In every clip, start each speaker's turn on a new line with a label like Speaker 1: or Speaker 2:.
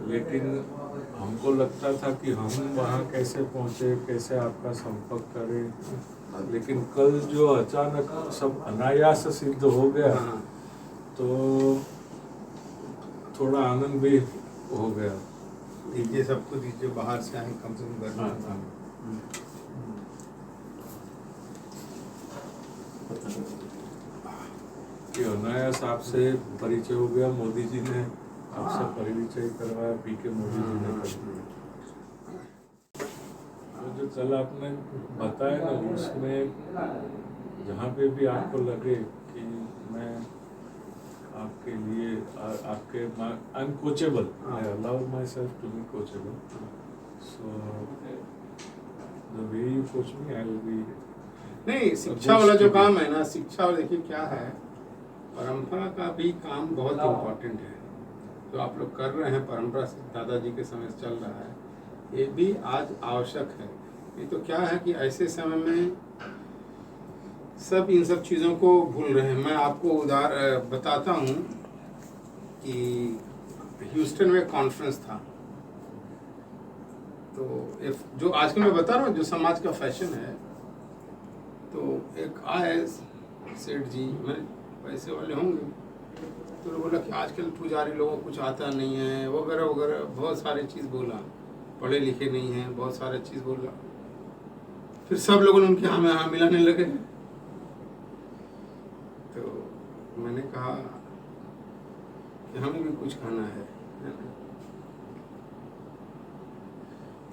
Speaker 1: लेकिन हमको लगता था कि हम वहाँ कैसे पहुँचे, कैसे आपका संपर्क करें, लेकिन कल जो अचानक सब अनायास सिद्ध हो गया तो थोड़ा आनंद भी हो गया।
Speaker 2: दीजिए सबको दीजिए, बाहर से आए कम से कम घर में।
Speaker 1: कि अनायास आपसे परिचय हो गया, मोदी जी ने आपसे परिचय करवाया, पीके मोदी जी ने करवाया। तो जो कल आपने बताया ना, उसमें जहाँ पे भी आपको लगे कि मैं आपके लिए आपके I am coachable, I allow myself to be coachable, so the way you coach me I will be.
Speaker 2: नहीं, शिक्षा वाला जो काम है ना, शिक्षा वाला देखिए क्या है, परंपरा का भी काम बहुत इम्पोर्टेंट है। जो आप लोग कर रहे हैं परंपरा से दादाजी के समय से चल रहा है, ये भी आज आवश्यक है। ये तो क्या है कि ऐसे समय में सब इन सब चीज़ों को भूल रहे हैं। मैं आपको बताता हूँ कि ह्यूस्टन में कॉन्फ्रेंस था, तो जो आजकल मैं बता रहा हूँ जो समाज का फैशन है, तो एक आए सेठ जी, मैं पैसे वाले होंगे, तो बोला कि आजकल पुजारी लोगों को कुछ आता नहीं है वगैरह वगैरह, बहुत सारी चीज़ बोला, पढ़े लिखे नहीं हैं, बहुत सारे चीज़ बोला। फिर सब लोगों ने उनके हाँ मिलाने लगे। तो मैंने कहा कि हमें भी कुछ कहना है।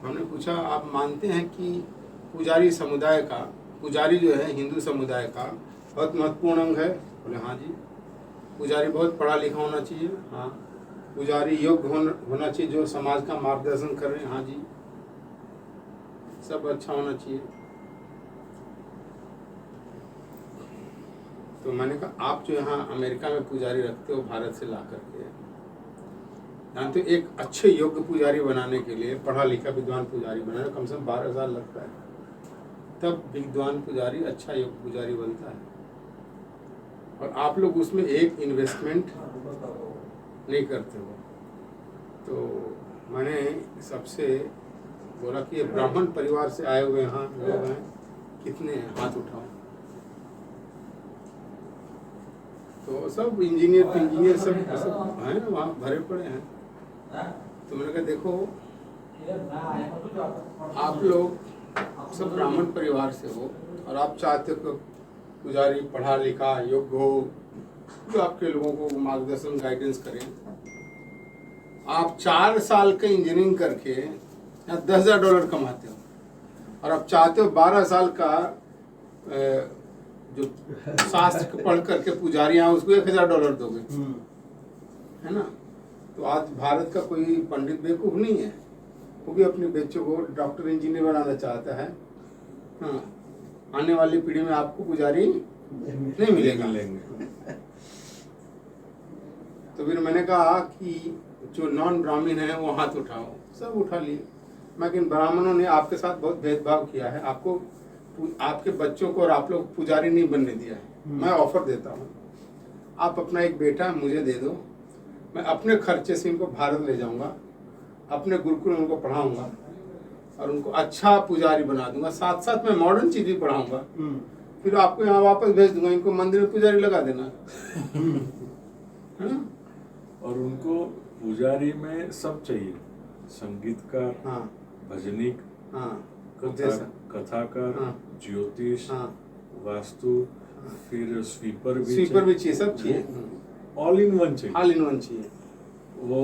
Speaker 2: हमने पूछा, आप मानते हैं कि पुजारी समुदाय का, पुजारी जो है हिंदू समुदाय का बहुत महत्वपूर्ण अंग है? बोले हाँ जी। पुजारी बहुत पढ़ा लिखा होना चाहिए? हाँ। पुजारी योग्य होना चाहिए, जो समाज का मार्गदर्शन कर रहे हैं? हाँ जी। सब अच्छा होना चाहिए। तो मैंने कहा, आप जो यहाँ अमेरिका में पुजारी रखते हो भारत से ला करके, जानते हो एक अच्छे योग्य पुजारी बनाने के लिए, पढ़ा लिखा विद्वान पुजारी बनाने कम से कम 12,000 लगता है, तब विद्वान पुजारी अच्छा योग्य पुजारी बनता है। और आप लोग उसमें एक इन्वेस्टमेंट नहीं करते हो। तो मैंने सबसे बोला कि ये ब्राह्मण परिवार से आए हुए यहाँ लोग हैं, कितने हाथ उठाओ। तो सब इंजीनियर सब हैं वहाँ भरे पड़े हैं। तो मैंने कहा, देखो आप लोग सब ब्राह्मण परिवार से हो और आप चाहते हो पुजारी पढ़ा लिखा योग्य हो, जो आपके लोगों को मार्गदर्शन गाइडेंस करें। आप 4 साल के इंजीनियरिंग करके यहाँ $10,000 कमाते हो, और आप चाहते हो 12 साल का जो शास्त्र पढ़ करके पुजारी यहाँ उसको $1,000 दोगे, है ना? तो आज भारत का कोई पंडित बेवकूफ नहीं है, वो भी अपने बच्चों को डॉक्टर इंजीनियर बनाना चाहता है। हाँ, आने वाली पीढ़ी में आपको पुजारी नहीं मिलेगा। तो फिर मैंने कहा कि जो नॉन ब्राह्मण है वो हाथ उठाओ, सब उठा लिए। लेकिन ब्राह्मणों ने आपके साथ बहुत भेदभाव किया है, आपको आपके बच्चों को और आप लोग पुजारी नहीं बनने दिया है। मैं ऑफर देता हूँ, आप अपना एक बेटा मुझे दे दो, मैं अपने खर्चे से इनको भारत ले जाऊंगा, अपने गुरुकुल में उनको पढ़ाऊंगा और उनको अच्छा पुजारी बना दूंगा, साथ साथ मैं मॉडर्न चीज भी पढ़ाऊंगा। फिर आपको यहाँ वापस भेज दूंगा, इनको मंदिर में पुजारी लगा देना।
Speaker 1: और उनको पुजारी में सब चाहिए, संगीतकार,
Speaker 2: हाँ,
Speaker 1: भजनिक,
Speaker 2: हाँ,
Speaker 1: कथाकार, हाँ, ज्योतिष, हाँ, वास्तु, हाँ, फिर स्वीपर भी चाहिए,
Speaker 2: सब चाहिए,
Speaker 1: ऑल इन वन
Speaker 2: चाहिए।
Speaker 1: वो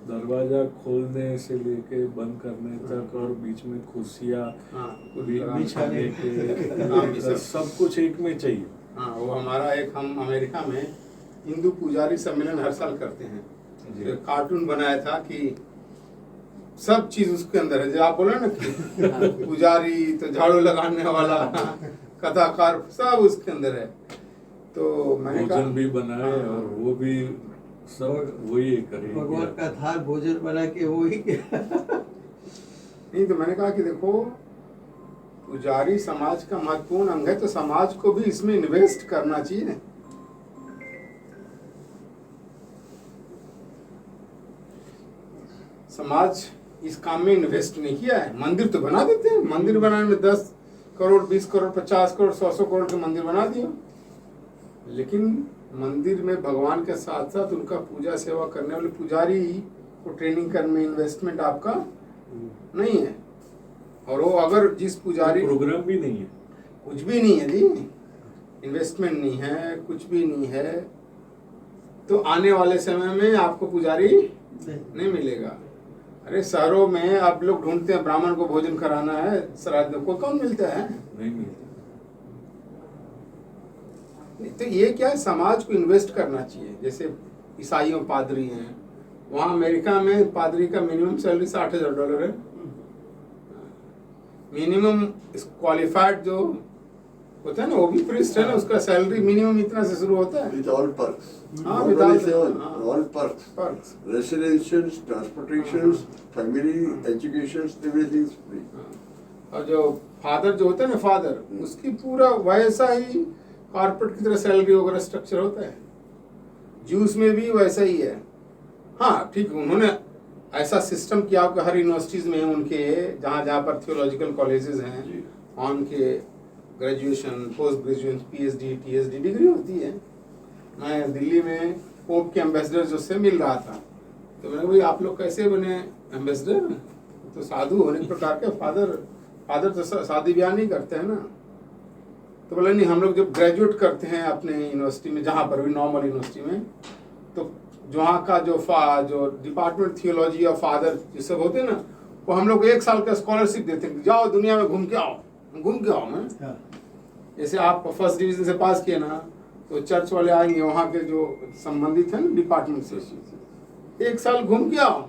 Speaker 1: दरवाजा खोलने से लेके बंद करने तक, और बीच में कुर्सियाँ बिछाने के सब कुछ एक में चाहिए।
Speaker 2: हाँ, वो हमारा हम अमेरिका में हिंदू पुजारी सम्मेलन हर साल करते हैं। कार्टून बनाया था कि सब चीज उसके अंदर है, जो आप बोले ना कि पुजारी तो झाड़ू लगाने वाला, कथाकार, सब उसके अंदर है। तो मैंने कहा
Speaker 1: भोजन भी बनाए और वो भी सब वही करेंगे,
Speaker 3: भगवान का थाल भोजन बना के वही
Speaker 2: नहीं। तो मैंने कहा कि देखो, पुजारी समाज का महत्वपूर्ण अंग है, तो समाज को भी इसमें इन्वेस्ट करना चाहिए। समाज इस काम में इन्वेस्ट नहीं किया है। मंदिर तो बना देते हैं, मंदिर बनाने में 10 करोड़ 20 करोड़ 50 करोड़ 100 करोड़ के मंदिर बना दिए, लेकिन मंदिर में भगवान के साथ साथ उनका पूजा सेवा करने वाले पुजारी को ट्रेनिंग करने में इन्वेस्टमेंट आपका नहीं है। और वो अगर जिस पुजारी
Speaker 1: प्रोग्राम भी नहीं है,
Speaker 2: कुछ भी नहीं है जी, इन्वेस्टमेंट नहीं है, कुछ भी नहीं है, तो आने वाले समय में आपको पुजारी नहीं मिलेगा। अरे शहरों में आप लोग ढूंढते हैं ब्राह्मण को भोजन कराना है, श्राद्ध को कौन मिलता है?
Speaker 1: नहीं मिलता।
Speaker 2: तो ये क्या है, समाज को इन्वेस्ट करना चाहिए। जैसे ईसाइयों पादरी हैं, वहाँ अमेरिका में पादरी का मिनिमम सैलरी $60,000 है। मिनिमम क्वालिफाइड जो होता है ना, वो भी प्रीस्ट है ना, उसका सैलरी मिनिमम इतना से शुरू होता है।
Speaker 4: With all perks.
Speaker 2: हाँ,
Speaker 4: Not
Speaker 2: with
Speaker 4: only
Speaker 2: all-
Speaker 4: seven,
Speaker 2: हाँ।
Speaker 4: all perks.
Speaker 2: Perks.
Speaker 4: Residences, transportations, family, educations, everything is free.
Speaker 2: और जो फादर जो होता है ना, फादर, उसकी पूरा वैसा ही कॉर्पोरेट की तरह सैलरी वगैरह स्ट्रक्चर होता है। जूस में भी वैसा ही है। हाँ ठीक, उन्होंने ऐसा सिस्टम किया कि हर यूनिवर्सिटीज में उनके जहाँ जहाँ पर थियोलॉजिकल कॉलेजेस हैं,
Speaker 4: जी।
Speaker 2: वहाँ उनके graduation, post graduation, PhD, THD degree होती है। मैं दिल्ली में पोप के एम्बेसडर जो से मिल रहा था, तो मैंने कहा भाई आप लोग कैसे बने एम्बेसडर? तो साधु होने प्रकार के फादर तो शादी ब्याह नहीं करते हैं ना। तो बोला नहीं, हम लोग जब ग्रेजुएट करते हैं अपने यूनिवर्सिटी में, जहाँ पर भी नॉर्मल यूनिवर्सिटी में, तो वहाँ का जो डिपार्टमेंट थियोलॉजी और फादर ये सब होते हैं ना, वो हम लोग 1 साल का स्कॉलरशिप देते हैं, जाओ दुनिया में घूम के आओ। मैं जैसे आप फर्स्ट डिवीजन से पास किए ना, तो चर्च वाले आएंगे वहाँ के जो संबंधित है ना डिपार्टमेंट से, 1 साल घूम के आओ,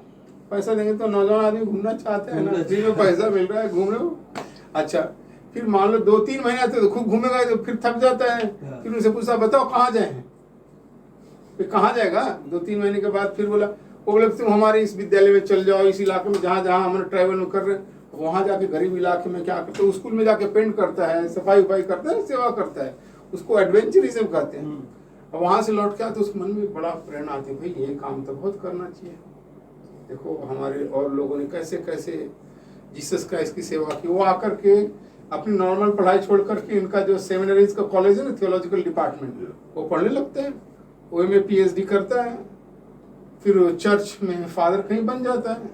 Speaker 2: पैसा देंगे। तो नौजवान आदमी घूमना चाहते हैं ना, फ्री में पैसा मिल रहा है, घूम रहे हो। अच्छा, फिर मान लो 2-3 महीने तो खूब घूमेगा, तो फिर थक जाता है। फिर उनसे पूछा बताओ कहाँ जाए, फिर कहाँ जाएगा? 2-3 महीने के बाद फिर बोला, वो बोले तुम हमारे इस विद्यालय में चल जाओ, इस इलाके में जहाँ जहाँ हम ट्रैवल कर रहे हैं, वहाँ जाके गरीब इलाके में क्या करते हैं, स्कूल में जाके पेंट करता है, सफाई उफाई करता है, सेवा करता है, उसको एडवेंचरिज्म कहते हैं। और वहाँ से लौट के आते तो उसके मन में बड़ा प्रेरणा आती है, भाई ये काम तो बहुत करना चाहिए। देखो हमारे और लोगों ने कैसे कैसे जीसस क्राइस्ट की सेवा की। वो आकर के अपनी नॉर्मल पढ़ाई छोड़ करके इनका जो सेमिनरीज का कॉलेज है ना, थियोलॉजिकल डिपार्टमेंट, वो पढ़ने लगते हैं, वो में पीएचडी करता है, फिर चर्च में फादर कहीं बन जाता है,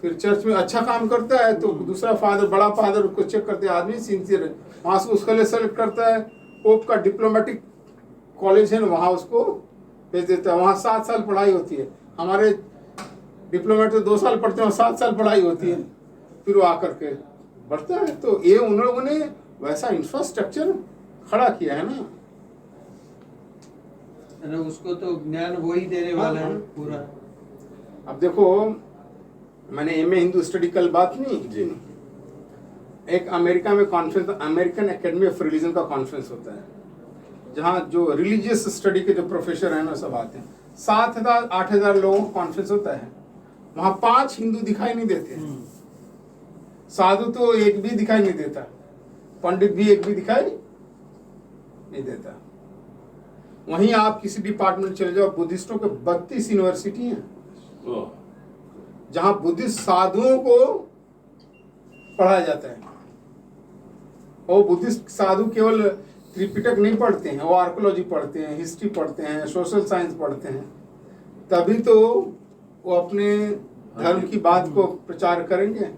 Speaker 2: फिर चर्च में अच्छा काम करता है तो दूसरा फादर, बड़ा फादर उसको चेक करते हैं, आदमी सिंसियर है, वहाँ से उसके लिए सेलेक्ट करता है। पोप का डिप्लोमेटिक कॉलेज है ना, वहाँ उसको भेज देता है, वहाँ 7 साल पढ़ाई होती है। हमारे डिप्लोमेट तो 2 साल पढ़ते हैं, 7 साल पढ़ाई होती है, फिर वो आकर के बढ़ता है। तो ये उन लोगों ने वैसा इंफ्रास्ट्रक्चर खड़ा किया है ना,
Speaker 3: उसको तो ज्ञान वही देने वाला है पूरा।
Speaker 2: अब देखो, मैंने एमए हिंदू स्टडी कल बात नहीं
Speaker 1: जी।
Speaker 2: एक अमेरिका में conference, American academy of religion का कॉन्फ्रेंस होता है, जहाँ जो रिलीजियस स्टडी के जो प्रोफेसर हैं ना सब आते हैं। 7,000-8,000 लोगों का कॉन्फ्रेंस होता है, वहाँ 5 हिंदू दिखाई नहीं देते हैं, साधु तो एक भी दिखाई नहीं देता, पंडित भी एक भी दिखाई नहीं देता। वहीं आप किसी डिपार्टमेंट चले जाओ, बुद्धिस्टों के 32 यूनिवर्सिटी हैं, जहां बुद्धिस्ट साधुओं को पढ़ाया जाता है। और बुद्धिस्ट साधु केवल त्रिपिटक नहीं पढ़ते हैं, वो आर्कोलॉजी पढ़ते हैं, हिस्ट्री पढ़ते हैं, सोशल साइंस पढ़ते हैं, तभी तो वो अपने धर्म की बात को प्रचार करेंगे।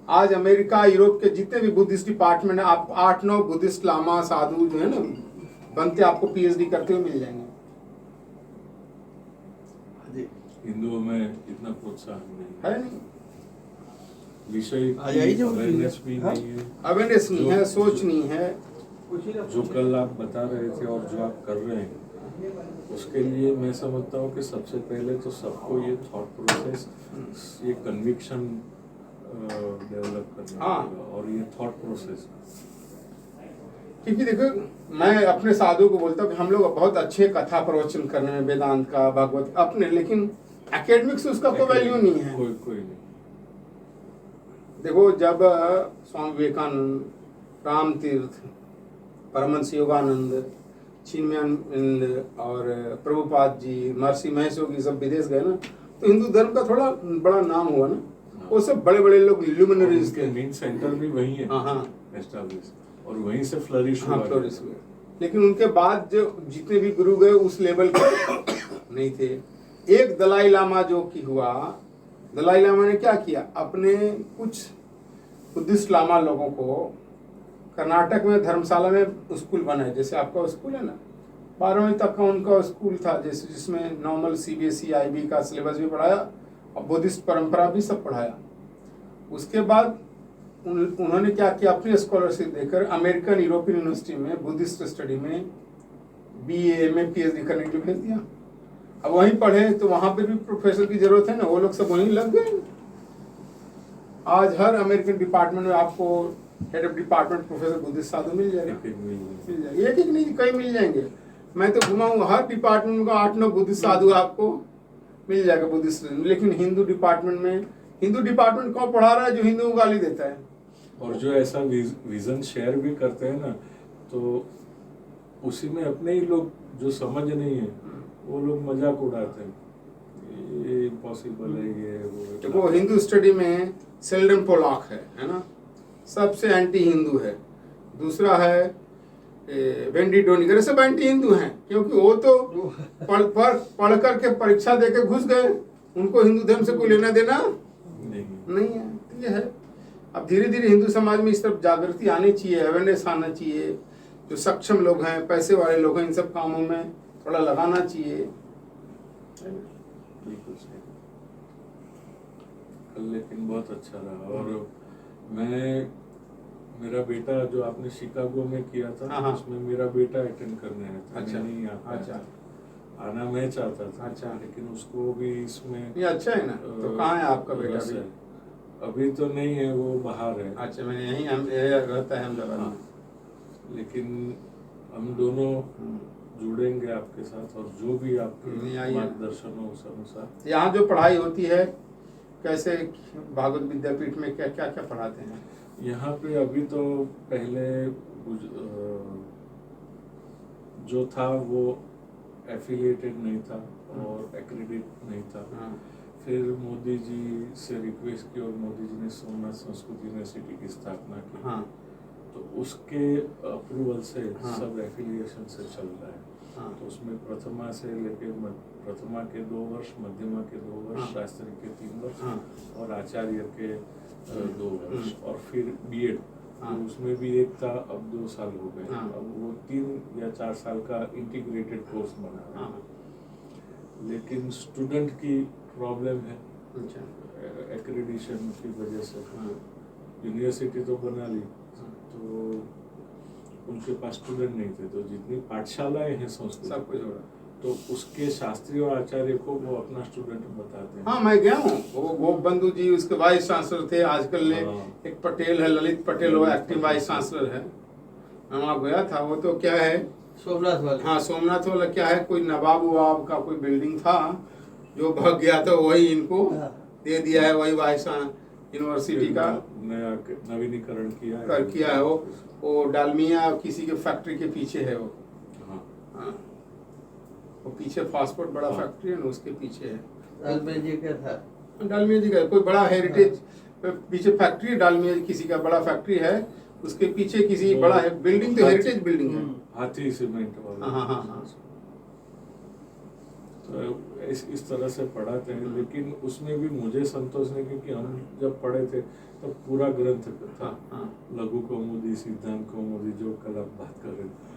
Speaker 2: आज अमेरिका, यूरोप के जितने भी बुद्धिस्ट डिपार्टमेंट है, आप 8-9 बुद्धिस्ट लामा साधु जो है ना बनते, आपको पीएचडी करते हुए मिल जाएंगे।
Speaker 1: हिंदुओं में इतना प्रोत्साहन नहीं
Speaker 2: है नहीं,
Speaker 1: विषय
Speaker 3: आ जाइए जो
Speaker 1: अवेयरनेस भी
Speaker 3: हाँ।
Speaker 1: नहीं है।
Speaker 2: अवेयरनेस नहीं है, सोच नहीं है।
Speaker 1: जो कल आप बता रहे थे और जो आप कर रहे हैं, उसके लिए मैं समझता हूँ कि सबसे पहले तो सबको ये थॉट प्रोसेस, ये कन्विक्शन डेवलप करना
Speaker 2: हाँ।
Speaker 1: पड़ेगा, और ये थॉट प्रोसेस।
Speaker 2: क्योंकि देखो, मैं अपने साधु को बोलता हूँ कि हम लोग बहुत अच्छे कथा प्रवचन करने में, वेदांत का, भागवत अपने, लेकिन एकेडमिक्स उसका कोई वैल्यू नहीं है।
Speaker 1: कोई नहीं।
Speaker 2: देखो, जब स्वामी विवेकानंद, राम तीर्थ, परमहंस योगानंद, चिन्मयानंद और प्रभुपाद जी, महर्षि महेश योगी सब विदेश गए ना, तो हिंदू धर्म का थोड़ा बड़ा नाम हुआ ना, वो सब बड़े बड़े लोग ल्यूमिनरीज थे।
Speaker 1: मेन सेंटर भी वही है
Speaker 2: हाँ हाँ
Speaker 1: एस्टैब्लिश, और वहीं से फ्लरिश
Speaker 2: हाँ
Speaker 1: हुआ।
Speaker 2: फ्लोरिश हुए। लेकिन उनके बाद जो जितने भी गुरु गए उस लेवल के नहीं थे। एक दलाई लामा जो कि हुआ, दलाई लामा ने क्या किया, अपने कुछ बुद्धिस्ट लामा लोगों को कर्नाटक में धर्मशाला में स्कूल बनाए, जैसे आपका स्कूल है ना, 12वीं तक का उनका स्कूल था, जैसे जिसमें नॉर्मल CBSE IB का सिलेबस भी पढ़ाया और बुद्धिस्ट परंपरा भी सब पढ़ाया। उसके बाद उन्होंने क्या किया, अपनी स्कॉलरशिप देकर अमेरिकन यूरोपियन यूनिवर्सिटी में बुद्धिस्ट स्टडी में BA MA PhD करने के लिए भेज दिया। अब वहीं पढ़े तो वहां पे भी प्रोफेसर की जरूरत है ना, वो लोग सब वहीं लग गए। आज हर अमेरिकन डिपार्टमेंट में आपको head of department professor Buddhist sadhu मिल जाएगा, मिल जाएगा, एक नहीं कई मिल जाएंगे। मैं तो घुमाऊँ हर डिपार्टमेंट का 8-9 बुद्धिस्ट साधु आपको मिल जाएगा बुद्धिस्ट। लेकिन हिंदू डिपार्टमेंट कौन पढ़ा रहा है जो हिंदुओं को गाली देता है।
Speaker 1: और जो ऐसा विजन शेयर भी करते हैं ना, तो उसी में अपने ही लोग जो समझ नहीं है वो लोग मजाक उड़ाते हैं, ये इम्पॉसिबल है, ये वो।
Speaker 2: देखो हिंदू स्टडी में सेल्डन पोलॉक है ना, सबसे एंटी हिंदू है। दूसरा है वेंडी डोनिगर, सब एंटी हिंदू हैं, क्योंकि वो तो पढ़ करके परीक्षा देके घुस गए, उनको हिंदू धर्म से कोई लेना देना नहीं है। तो ये है, अब धीरे धीरे हिंदू समाज में इस तरफ जागृति आनी चाहिए, अवेयरनेस आना चाहिए। जो सक्षम लोग हैं, पैसे वाले लोग हैं, इन सब कामों में थोड़ा लगाना चाहिए।
Speaker 1: बिल्कुल सही। कल लेकिन बहुत अच्छा रहा। और मेरा बेटा जो आपने शिकागो में किया था,
Speaker 2: हाँ।
Speaker 1: उसमें मेरा बेटा अटेंड करने आया था।
Speaker 2: अच्छा।
Speaker 1: मैं नहीं आ पाया
Speaker 2: अच्छा।
Speaker 1: था। आना मैं चाहता था।
Speaker 2: अच्छा।
Speaker 1: लेकिन उसको भी इसमें
Speaker 2: ये अच्छा है ना। तो कहाँ है आपका बेटा
Speaker 1: रस
Speaker 2: भी?
Speaker 1: है। अभी तो नहीं है, वो बाहर है।
Speaker 2: अच्छा, मैंने यही रहता है अहमदाबाद
Speaker 1: हाँ।
Speaker 2: में।
Speaker 1: लेकिन हम दोनों जुड़ेंगे आपके साथ, और जो भी
Speaker 2: नहीं,
Speaker 1: आपके
Speaker 2: आइए।
Speaker 1: मार्गदर्शन हो उस अनुसार।
Speaker 2: यहाँ जो पढ़ाई होती है कैसे, भागवत विद्यापीठ में क्या क्या क्या पढ़ाते हैं?
Speaker 1: यहाँ पे अभी तो पहले जो था वो एफिलिएटेड नहीं था और एक्रेडिट नहीं था।
Speaker 2: हाँ।
Speaker 1: फिर मोदी जी से रिक्वेस्ट की और मोदी जी ने सोमनाथ संस्कृत यूनिवर्सिटी की स्थापना की।
Speaker 2: हाँ।
Speaker 1: तो उसके अप्रूवल से
Speaker 2: हाँ।
Speaker 1: सब एफिलिएशन से चल रहा है।
Speaker 2: हाँ।
Speaker 1: तो उसमें प्रथमा से लेके प्रथमा के 2 वर्ष, मध्यमा के 2 वर्ष,
Speaker 2: हाँ।
Speaker 1: शास्त्री के 3 वर्ष,
Speaker 2: हाँ।
Speaker 1: और आचार्य के 2 वर्ष, और फिर बीएड।
Speaker 2: हाँ।
Speaker 1: तो उसमें भी एक था, अब 2 साल हो गए।
Speaker 2: हाँ।
Speaker 1: अब वो 3 या 4 साल का इंटीग्रेटेड कोर्स बना है।
Speaker 2: हाँ।
Speaker 1: लेकिन स्टूडेंट की प्रॉब्लम है
Speaker 2: अच्छा।
Speaker 1: एक्रेडिशन की वजह से।
Speaker 2: हाँ।
Speaker 1: यूनिवर्सिटी तो बना ली, तो उनके पास स्टूडेंट नहीं थे, तो जितनी पाठशालाएं हैं संस्कृत
Speaker 2: सब कुछ जोड़ा।
Speaker 1: तो उसके शास्त्री और आचार्य को वो अपना स्टूडेंट बताते हैं।
Speaker 2: हाँ, मैं गया हूँ। वो गोपबंधु जी उसके वाइस चांसलर थे। आजकल
Speaker 1: हाँ।
Speaker 2: एक पटेल है, ललित पटेल, वो एक्टिव वाइस चांसलर है। मैं वहाँ गया था। वो तो क्या है,
Speaker 3: सोमनाथ वाले।
Speaker 2: हाँ सोमनाथ वाला क्या है, कोई नवाब उवाब का कोई बिल्डिंग था जो भग गया, तो वही इनको
Speaker 3: हाँ।
Speaker 2: दे दिया है, वही वाइस यूनिवर्सिटी का
Speaker 1: नया नवीनीकरण किया
Speaker 2: है। वो डालमिया किसी के फैक्ट्री के पीछे है वो।
Speaker 1: हाँ।
Speaker 2: हाँ। वो पीछे फास्टफूड बड़ा
Speaker 1: हाँ।
Speaker 2: फैक्ट्री है ना, उसके पीछे है।
Speaker 3: डालमिया जी का था।
Speaker 2: डालमिया जी का कोई बड़ा हेरिटेज पीछे फैक्ट्री है, डालमिया किसी का बड़ा फैक्ट्री है, उसके पीछे किसी बड़ा है बिल्डिंग, तो हेरिटेज बिल्डिंग है।
Speaker 1: हाथी सीमेंट वाला।
Speaker 2: हाँ, हाँ, हाँ।
Speaker 1: तो इस तरह से पढ़ाते हैं। लेकिन उसमें भी मुझे संतोष नहीं, क्योंकि हम जब पढ़े थे तब पूरा ग्रंथ था।
Speaker 2: हाँ।
Speaker 1: लघु कौमुदी, सिद्धांत कौमुदी, जो कल आप बात कर रहे थे।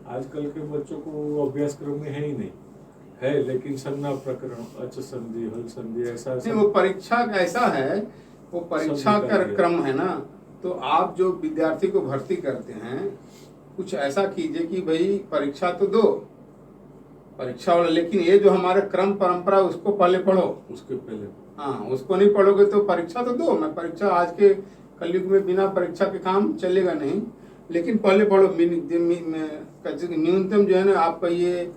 Speaker 1: आजकल के बच्चों को वो अभ्यासक्रम में है ही नहीं, है लेकिन संज्ञा प्रकरण, अच संधि, हल संधि, ऐसा
Speaker 2: नहीं, वो परीक्षा का ऐसा है, वो परीक्षा का क्रम है ना। तो आप जो विद्यार्थी को भर्ती करते हैं, कुछ ऐसा कीजिए कि भाई परीक्षा तो दो, परीक्षा वाला, लेकिन ये जो हमारा क्रम परंपरा उसको पहले पढ़ो।
Speaker 1: उसके पहले
Speaker 2: हाँ, उसको नहीं पढ़ोगे तो परीक्षा तो दो। मैं परीक्षा, आज के कलयुग में बिना परीक्षा के काम चलेगा नहीं, लेकिन पहले पढ़ो। न्यूनतम जो है ना आपका, ये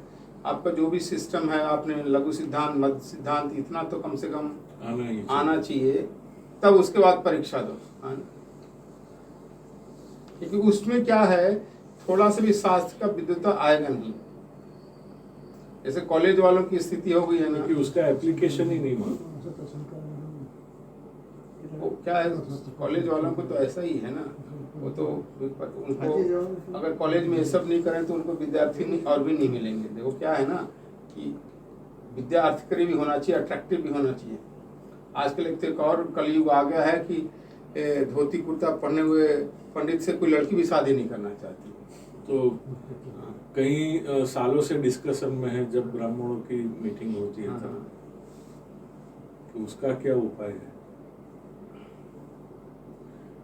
Speaker 2: आपका जो भी सिस्टम है, आपने लघु सिद्धांत, मध्य सिद्धांत, इतना तो कम से कम आना चाहिए, तब उसके बाद परीक्षा दो। क्योंकि उसमें क्या है, थोड़ा सा भी शास्त्र का विद्वता आएगा नहीं। जैसे कॉलेज वालों की स्थिति हो गई है ना,
Speaker 1: क्योंकि उसका एप्लीकेशन ही नहीं मांगा।
Speaker 2: वो क्या है, कॉलेज वालों को तो ऐसा ही है ना, वो तो उनको अगर कॉलेज में ये सब नहीं करें तो उनको विद्यार्थी नहीं और भी नहीं मिलेंगे। देखो क्या है ना कि विद्या अर्थकरी भी होना चाहिए, अट्रैक्टिव भी होना चाहिए। आजकल एक और कलयुग आ गया है कि धोती कुर्ता पहने हुए पंडित से कोई लड़की भी शादी नहीं करना चाहती।
Speaker 1: तो कई सालों से डिस्कशन में है, जब ब्राह्मणों की मीटिंग होती है तब, तो उसका क्या उपाय है?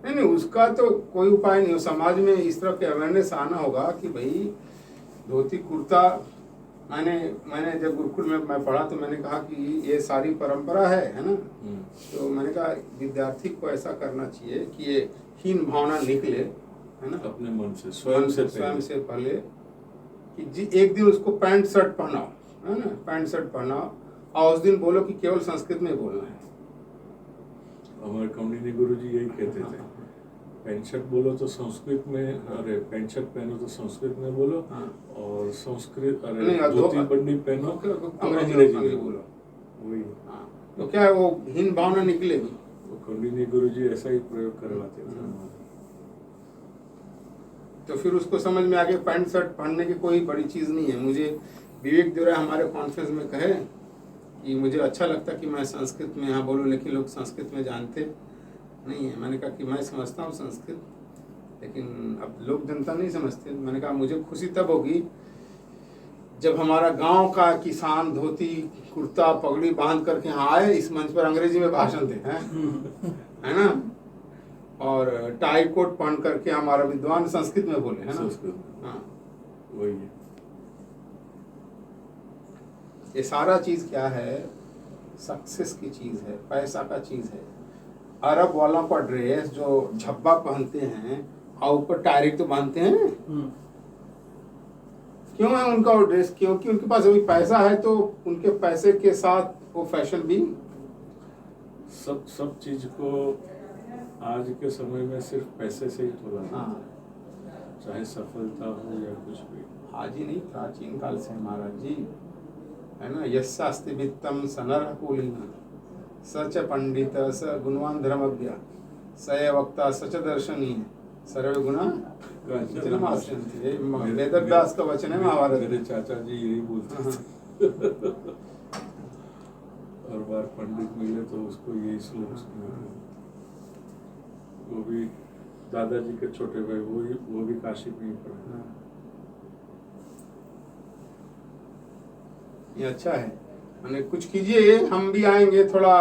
Speaker 2: नहीं, उसका तो कोई उपाय नहीं हो। समाज में इस तरह के अवेयरनेस आना होगा कि भाई धोती कुर्ता, मैंने जब गुरुकुल में मैं पढ़ा तो मैंने कहा कि ये सारी परंपरा है ना। तो मैंने कहा विद्यार्थी को ऐसा करना चाहिए कि ये हीन भावना निकले, है ना,
Speaker 1: अपने मन से, स्वयं से
Speaker 2: पहले कि जी एक दिन उसको पैंट शर्ट पहनाओ, है ना, पैंट शर्ट पहनाओ और उस दिन बोलो कि केवल संस्कृत में बोलना है।
Speaker 1: हमारे कौंडिन्य गुरु जी यही कहते थे, पैंट शर्ट बोलो तो संस्कृत में, अरे पैंट शर्ट पहनो तो संस्कृत में बोलो, और संस्कृत अरे धोती बंडी पहनो तो अंग्रेजी में बोलो। वही
Speaker 2: तो क्या है, वो हीन भावना निकलेगी।
Speaker 1: वो कौंडिन्य गुरु जी ऐसा ही प्रयोग करवाते थे।
Speaker 2: तो फिर उसको समझ में आ गया पैंट शर्ट पहनने की कोई बड़ी चीज़ नहीं है। मुझे विवेक जो है हमारे कॉन्फ्रेंस में कहे कि मुझे अच्छा लगता कि मैं संस्कृत में यहाँ बोलूँ, लेकिन लोग संस्कृत में जानते नहीं है। मैंने कहा कि मैं समझता हूँ संस्कृत, लेकिन अब लोग जनता नहीं समझते। मैंने कहा मुझे खुशी तब होगी जब हमारा गांव का किसान धोती कुर्ता पगड़ी बांध करके यहाँ आए, इस मंच पर अंग्रेजी में भाषण दे, है ना, और टाई कोट पहन करके हमारा विद्वान संस्कृत में बोले, है ना। हाँ,
Speaker 1: वही है।
Speaker 2: ये सारा चीज क्या है, सक्सेस की चीज है, पैसा का चीज है। अरब वालों का ड्रेस जो झब्बा पहनते हैं और ऊपर टायरी तो बांधते हैं, क्यों है उनका वो ड्रेस? क्योंकि उनके पास अभी पैसा है, तो उनके पैसे के साथ वो फैशन भी।
Speaker 1: सब चीज को आज के समय में सिर्फ पैसे से ही तोला जाता है, चाहे सफलता हो या कुछ भी।
Speaker 2: आज ही नहीं, प्राचीन काल से महाराज जी, है ना, यस्यास्ति वित्तम स नरः कुलीनः स च पंडित स गुणवान धर्मज्ञ स एव वक्ता स च दर्शनीय सर्वे गुणा आश्रयन्ति। वेदव्यास का वचन है महाभारत।
Speaker 1: मेरे चाचा जी यही बोलते थे। हर बार पंडित मिले तो उसको यही श्लोक सुनाते। वो भी दादाजी के छोटे भाई, वो भी काशी में ही पढ़े।
Speaker 2: ये अच्छा है, मैंने कुछ कीजिए, हम भी आएंगे, थोड़ा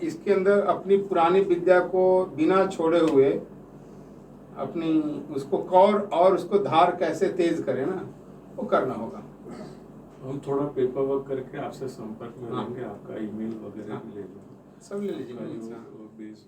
Speaker 2: इसके अंदर अपनी पुरानी विद्या को बिना छोड़े हुए अपनी उसको और उसको धार कैसे तेज करें ना, वो करना होगा।
Speaker 1: हम थोड़ा पेपर वर्क करके आपसे संपर्क में रहेंगे। आपका ईमेल वगैरह भी ले लो,
Speaker 2: सब ले लीजिए।
Speaker 1: बेस